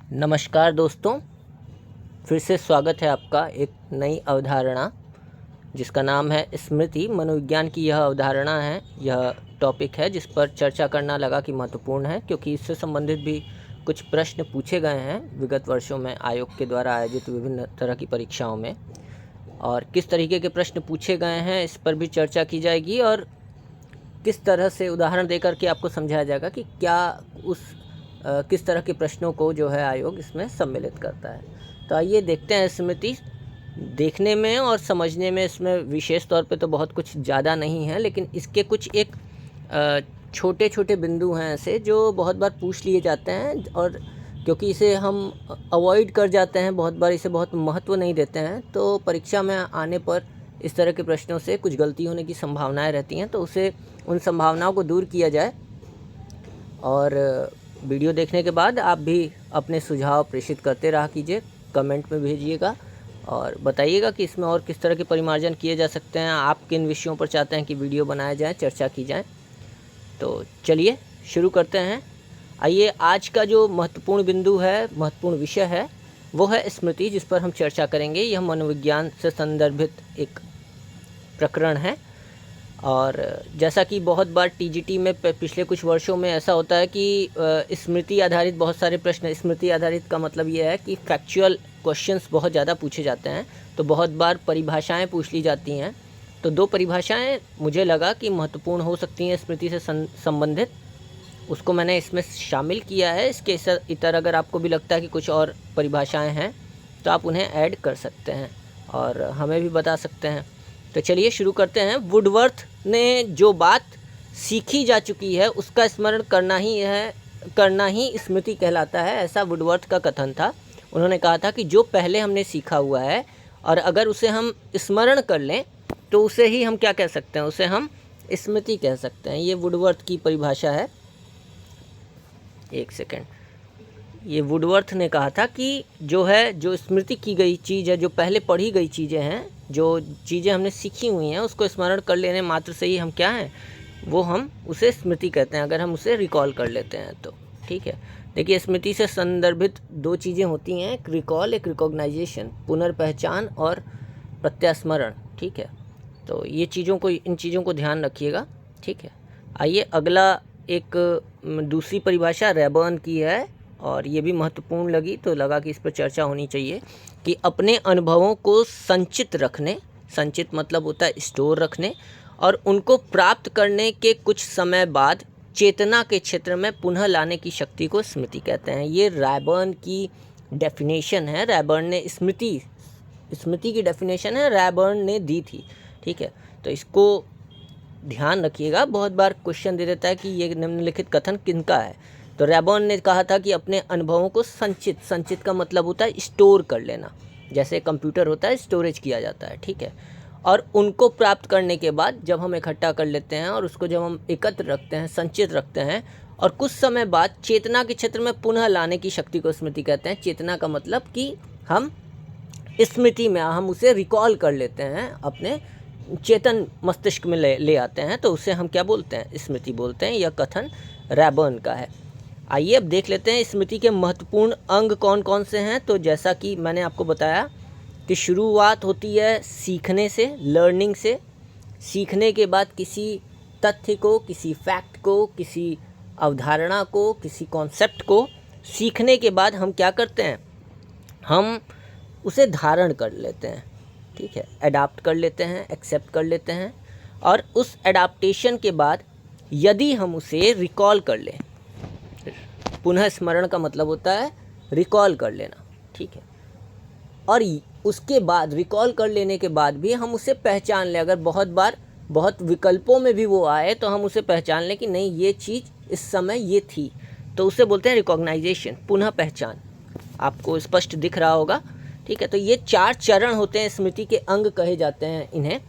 नमस्कार दोस्तों, फिर से स्वागत है आपका एक नई अवधारणा जिसका नाम है स्मृति। मनोविज्ञान की यह अवधारणा है, यह टॉपिक है जिस पर चर्चा करना लगा कि महत्वपूर्ण है, क्योंकि इससे संबंधित भी कुछ प्रश्न पूछे गए हैं विगत वर्षों में आयोग के द्वारा आयोजित विभिन्न तरह की परीक्षाओं में। और किस तरीके के प्रश्न पूछे गए हैं इस पर भी चर्चा की जाएगी और किस तरह से उदाहरण देकर के आपको समझाया जाएगा कि क्या किस तरह के प्रश्नों को जो है आयोग इसमें सम्मिलित करता है। तो आइए देखते हैं। स्मृति देखने में और समझने में इसमें विशेष तौर पे तो बहुत कुछ ज़्यादा नहीं है, लेकिन इसके कुछ एक छोटे छोटे बिंदु हैं ऐसे जो बहुत बार पूछ लिए जाते हैं, और क्योंकि इसे हम अवॉइड कर जाते हैं, बहुत बार इसे बहुत महत्व नहीं देते हैं, तो परीक्षा में आने पर इस तरह के प्रश्नों से कुछ गलती होने की संभावनाएं रहती हैं। तो उसे उन संभावनाओं को दूर किया जाए। और वीडियो देखने के बाद आप भी अपने सुझाव प्रेषित करते रहा कीजिए, कमेंट में भेजिएगा और बताइएगा कि इसमें और किस तरह के परिमार्जन किए जा सकते हैं। आप किन विषयों पर चाहते हैं कि वीडियो बनाया जाए, चर्चा की जाए। तो चलिए शुरू करते हैं। आइए, आज का जो महत्वपूर्ण बिंदु है, महत्वपूर्ण विषय है, वो है स्मृति, जिस पर हम चर्चा करेंगे। यह मनोविज्ञान से संदर्भित एक प्रकरण है। और जैसा कि बहुत बार टीजीटी में पिछले कुछ वर्षों में ऐसा होता है कि स्मृति आधारित बहुत सारे प्रश्न, स्मृति आधारित का मतलब ये है कि फैक्चुअल क्वेश्चंस बहुत ज़्यादा पूछे जाते हैं, तो बहुत बार परिभाषाएं पूछ ली जाती हैं। तो दो परिभाषाएं मुझे लगा कि महत्वपूर्ण हो सकती हैं स्मृति से संबंधित, उसको मैंने इसमें शामिल किया है। इसके इतर अगर आपको भी लगता है कि कुछ और परिभाषाएँ हैं तो आप उन्हें ऐड कर सकते हैं और हमें भी बता सकते हैं। तो चलिए शुरू करते हैं। वुडवर्थ ने जो बात सीखी जा चुकी है उसका स्मरण करना ही स्मृति कहलाता है, ऐसा वुडवर्थ का कथन था। उन्होंने कहा था कि जो पहले हमने सीखा हुआ है और अगर उसे हम स्मरण कर लें तो उसे ही हम क्या कह सकते हैं, उसे हम स्मृति कह सकते हैं। ये वुडवर्थ की परिभाषा है। एक सेकेंड। ये वुडवर्थ ने कहा था कि जो स्मृति की गई चीज़ है, जो पहले पढ़ी गई चीज़ें हैं, जो चीज़ें हमने सीखी हुई हैं, उसको स्मरण कर लेने मात्र से ही हम क्या हैं, वो हम उसे स्मृति कहते हैं, अगर हम उसे रिकॉल कर लेते हैं तो। ठीक है, देखिए स्मृति से संदर्भित दो चीज़ें होती हैं, एक रिकॉल, एक रिकॉग्नाइजेशन, पुनर्पहचान और प्रत्यास्मरण। ठीक है, तो ये इन चीज़ों को ध्यान रखिएगा। ठीक है, आइए अगला एक दूसरी परिभाषा रैबर्न की है और ये भी महत्वपूर्ण लगी, तो लगा कि इस पर चर्चा होनी चाहिए कि अपने अनुभवों को संचित रखने, संचित मतलब होता है स्टोर रखने, और उनको प्राप्त करने के कुछ समय बाद चेतना के क्षेत्र में पुनः लाने की शक्ति को स्मृति कहते हैं। ये रैबर्न की डेफिनेशन है। रैबर्न ने स्मृति की डेफिनेशन है, रैबर्न ने दी थी। ठीक है, तो इसको ध्यान रखिएगा। बहुत बार क्वेश्चन दे देता है कि ये निम्नलिखित कथन किनका है, तो रैबर्न ने कहा था कि अपने अनुभवों को संचित का मतलब होता है स्टोर कर लेना, जैसे कंप्यूटर होता है स्टोरेज किया जाता है। ठीक है, और उनको प्राप्त करने के बाद जब हम इकट्ठा कर लेते हैं और उसको जब हम एकत्र रखते हैं, संचित रखते हैं, और कुछ समय बाद चेतना के क्षेत्र में पुनः लाने की शक्ति को स्मृति कहते हैं। चेतना का मतलब कि हम स्मृति में, हम उसे रिकॉल कर लेते हैं, अपने चेतन मस्तिष्क में ले आते हैं, तो उसे हम क्या बोलते हैं, स्मृति बोलते हैं। यह कथन रैबर्न का है। आइए अब देख लेते हैं स्मृति के महत्वपूर्ण अंग कौन कौन से हैं। तो जैसा कि मैंने आपको बताया कि शुरुआत होती है सीखने से, लर्निंग से। सीखने के बाद किसी तथ्य को, किसी फैक्ट को, किसी अवधारणा को, किसी कॉन्सेप्ट को सीखने के बाद हम क्या करते हैं, हम उसे धारण कर लेते हैं। ठीक है, अडाप्ट कर लेते हैं, एक्सेप्ट कर लेते हैं, और उस एडाप्टेशन के बाद यदि हम उसे रिकॉल कर लें, पुनः स्मरण का मतलब होता है रिकॉल कर लेना। ठीक है, और उसके बाद रिकॉल कर लेने के बाद भी हम उसे पहचान लें, अगर बहुत विकल्पों में भी वो आए तो हम उसे पहचान लें कि नहीं, ये चीज़ इस समय ये थी, तो उसे बोलते हैं रिकॉग्नाइजेशन, पुनः पहचान। आपको स्पष्ट दिख रहा होगा। ठीक है, तो ये 4 चरण होते हैं, स्मृति के अंग कहे जाते हैं इन्हें।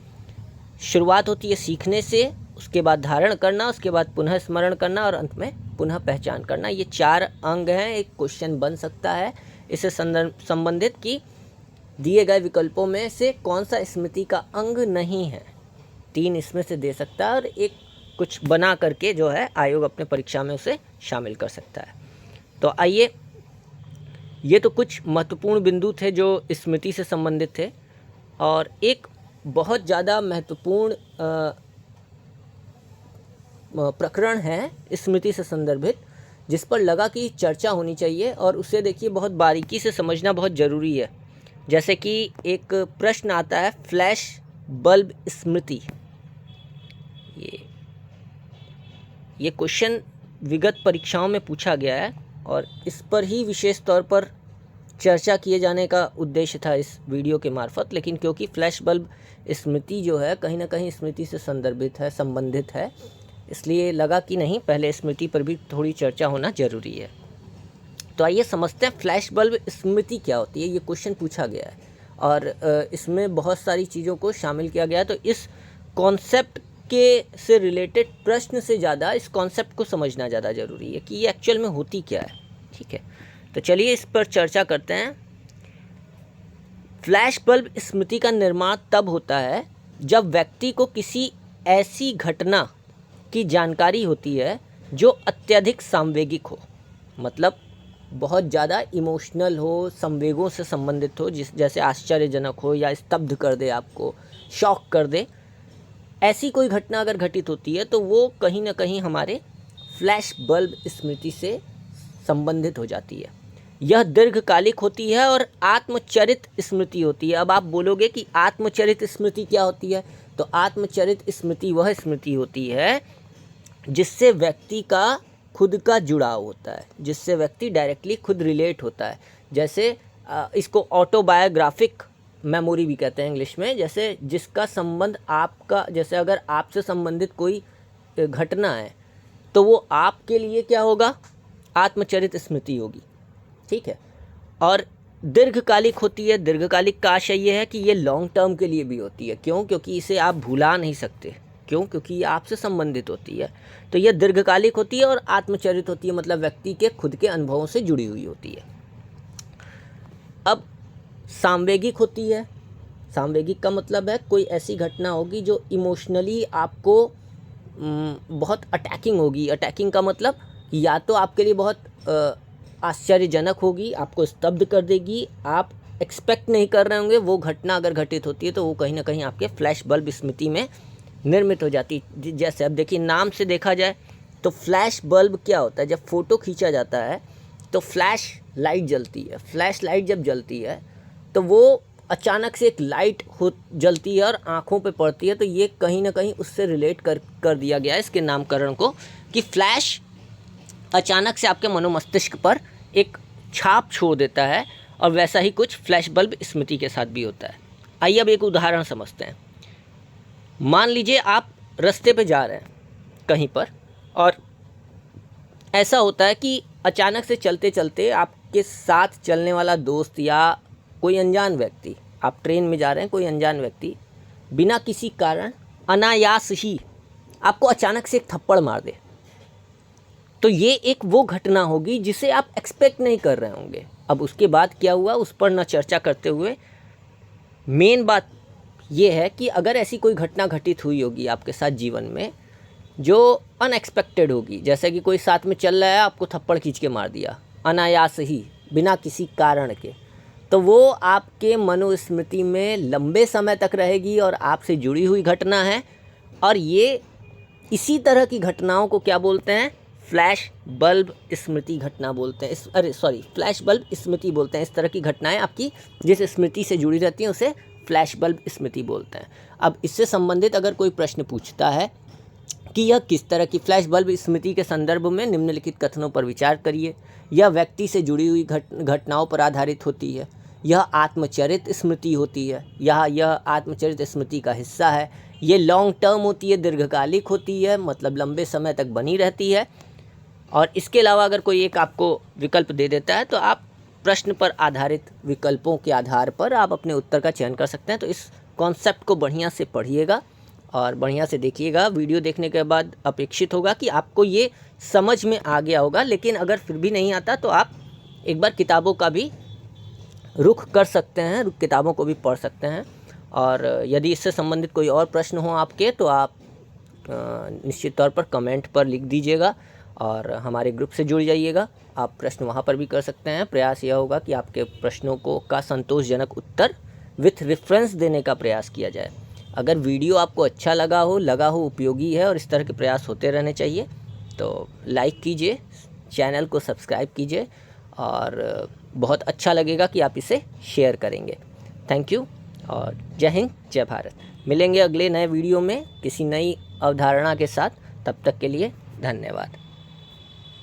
शुरुआत होती है सीखने से, उसके बाद धारण करना, उसके बाद पुनः स्मरण करना और अंत में पुनः पहचान करना। ये 4 अंग हैं। एक क्वेश्चन बन सकता है इससे संबंधित कि दिए गए विकल्पों में से कौन सा स्मृति का अंग नहीं है। 3 इसमें से दे सकता है और एक कुछ बना करके जो है आयोग अपने परीक्षा में उसे शामिल कर सकता है। तो आइए ये तो कुछ महत्वपूर्ण बिंदु थे जो स्मृति से संबंधित थे। और एक बहुत ज़्यादा महत्वपूर्ण प्रकरण है स्मृति से संदर्भित, जिस पर लगा कि चर्चा होनी चाहिए और उसे देखिए बहुत बारीकी से समझना बहुत ज़रूरी है। जैसे कि एक प्रश्न आता है, फ्लैश बल्ब स्मृति। ये क्वेश्चन विगत परीक्षाओं में पूछा गया है और इस पर ही विशेष तौर पर चर्चा किए जाने का उद्देश्य था इस वीडियो के मार्फत। लेकिन क्योंकि फ्लैश बल्ब स्मृति जो है कहीं ना कहीं स्मृति से संदर्भित है, संबंधित है, इसलिए लगा कि नहीं, पहले स्मृति पर भी थोड़ी चर्चा होना ज़रूरी है। तो आइए समझते हैं फ्लैश बल्ब स्मृति क्या होती है। ये क्वेश्चन पूछा गया है और इसमें बहुत सारी चीज़ों को शामिल किया गया है। तो इस कॉन्सेप्ट के से रिलेटेड प्रश्न से ज़्यादा इस कॉन्सेप्ट को समझना ज़्यादा ज़रूरी है कि ये एक्चुअल में होती क्या है। ठीक है, तो चलिए इस पर चर्चा करते हैं। फ्लैश बल्ब स्मृति का निर्माण तब होता है जब व्यक्ति को किसी ऐसी घटना की जानकारी होती है जो अत्यधिक सांवेगिक हो, मतलब बहुत ज़्यादा इमोशनल हो, संवेगों से संबंधित हो, जैसे आश्चर्यजनक हो या स्तब्ध कर दे, आपको शॉक कर दे। ऐसी कोई घटना अगर घटित होती है तो वो कहीं ना कहीं हमारे फ्लैश बल्ब स्मृति से संबंधित हो जाती है। यह दीर्घकालिक होती है और आत्मचरित स्मृति होती है। अब आप बोलोगे कि आत्मचरित स्मृति क्या होती है? तो आत्मचरित स्मृति वह स्मृति होती है जिससे व्यक्ति का खुद का जुड़ाव होता है, जिससे व्यक्ति डायरेक्टली खुद रिलेट होता है। जैसे इसको ऑटोबायोग्राफिक मेमोरी भी कहते हैं इंग्लिश में। जैसे जिसका संबंध आपका, जैसे अगर आपसे संबंधित कोई घटना है तो वो आपके लिए क्या होगा? आत्मचरित स्मृति होगी। ठीक है, और दीर्घकालिक होती है। दीर्घकालिक का आशय ये है कि ये लॉन्ग टर्म के लिए भी होती है। क्यों? क्योंकि इसे आप भुला नहीं सकते। क्यों? क्योंकि ये आपसे संबंधित होती है। तो यह दीर्घकालिक होती है और आत्मचरित होती है, मतलब व्यक्ति के खुद के अनुभवों से जुड़ी हुई होती है। अब सांवेगिक होती है। सांवेगिक का मतलब है कोई ऐसी घटना होगी जो इमोशनली आपको बहुत अटैकिंग होगी। अटैकिंग का मतलब या तो आपके लिए बहुत आश्चर्यजनक होगी, आपको स्तब्ध कर देगी, आप एक्सपेक्ट नहीं कर रहे होंगे। वो घटना अगर घटित होती है तो वो कहीं ना कहीं आपके फ्लैश बल्ब स्मृति में निर्मित हो जाती है। जैसे अब देखिए, नाम से देखा जाए तो फ्लैश बल्ब क्या होता है? जब फ़ोटो खींचा जाता है तो फ्लैश लाइट जलती है। फ्लैश लाइट जब जलती है तो वो अचानक से एक लाइट हो जलती है और आँखों पे पड़ती है। तो ये कहीं ना कहीं उससे रिलेट कर दिया गया है इसके नामकरण को, कि फ्लैश अचानक से आपके मनोमस्तिष्क पर एक छाप छोड़ देता है। और वैसा ही कुछ फ्लैश बल्ब स्मृति के साथ भी होता है। आइए अब एक उदाहरण समझते हैं। मान लीजिए आप रास्ते पे जा रहे हैं कहीं पर और ऐसा होता है कि अचानक से चलते चलते आपके साथ चलने वाला दोस्त या कोई अनजान व्यक्ति, आप ट्रेन में जा रहे हैं, कोई अनजान व्यक्ति बिना किसी कारण अनायास ही आपको अचानक से एक थप्पड़ मार दे। तो ये एक वो घटना होगी जिसे आप एक्सपेक्ट नहीं कर रहे होंगे। अब उसके बाद क्या हुआ उस पर न चर्चा करते हुए मेन बात ये है कि अगर ऐसी कोई घटना घटित हुई होगी आपके साथ जीवन में जो अनएक्सपेक्टेड होगी, जैसे कि कोई साथ में चल रहा है, आपको थप्पड़ खींच के मार दिया अनायास ही, बिना किसी कारण के, तो वो आपके मनुस्मृति में लंबे समय तक रहेगी और आपसे जुड़ी हुई घटना है। और ये इसी तरह की घटनाओं को क्या बोलते हैं? फ्लैश बल्ब स्मृति घटना बोलते हैं। फ्लैश बल्ब स्मृति बोलते हैं। इस तरह की घटनाएं आपकी जिस स्मृति से जुड़ी रहती हैं उसे फ्लैश बल्ब स्मृति बोलते हैं। अब इससे संबंधित अगर कोई प्रश्न पूछता है कि यह किस तरह की फ्लैश बल्ब स्मृति के संदर्भ में निम्नलिखित कथनों पर विचार करिए। यह व्यक्ति से जुड़ी हुई घटनाओं पर आधारित होती है। यह आत्मचरित स्मृति होती है। यह आत्मचरित स्मृति का हिस्सा है। ये लॉन्ग टर्म होती है, दीर्घकालिक होती है, मतलब लंबे समय तक बनी रहती है। और इसके अलावा अगर कोई एक आपको विकल्प दे देता है तो आप प्रश्न पर आधारित विकल्पों के आधार पर आप अपने उत्तर का चयन कर सकते हैं। तो इस कॉन्सेप्ट को बढ़िया से पढ़िएगा और बढ़िया से देखिएगा। वीडियो देखने के बाद अपेक्षित होगा कि आपको ये समझ में आ गया होगा। लेकिन अगर फिर भी नहीं आता तो आप एक बार किताबों का भी रुख कर सकते हैं, किताबों को भी पढ़ सकते हैं। और यदि इससे संबंधित कोई और प्रश्न हो आपके तो आप निश्चित तौर पर कमेंट पर लिख दीजिएगा और हमारे ग्रुप से जुड़ जाइएगा। आप प्रश्न वहाँ पर भी कर सकते हैं। प्रयास यह होगा कि आपके प्रश्नों का संतोषजनक उत्तर विथ रेफरेंस देने का प्रयास किया जाए। अगर वीडियो आपको अच्छा लगा हो उपयोगी है और इस तरह के प्रयास होते रहने चाहिए तो लाइक कीजिए, चैनल को सब्सक्राइब कीजिए और बहुत अच्छा लगेगा कि आप इसे शेयर करेंगे। थैंक यू और जय हिंद, जय भारत। मिलेंगे अगले नए वीडियो में किसी नई अवधारणा के साथ। तब तक के लिए धन्यवाद।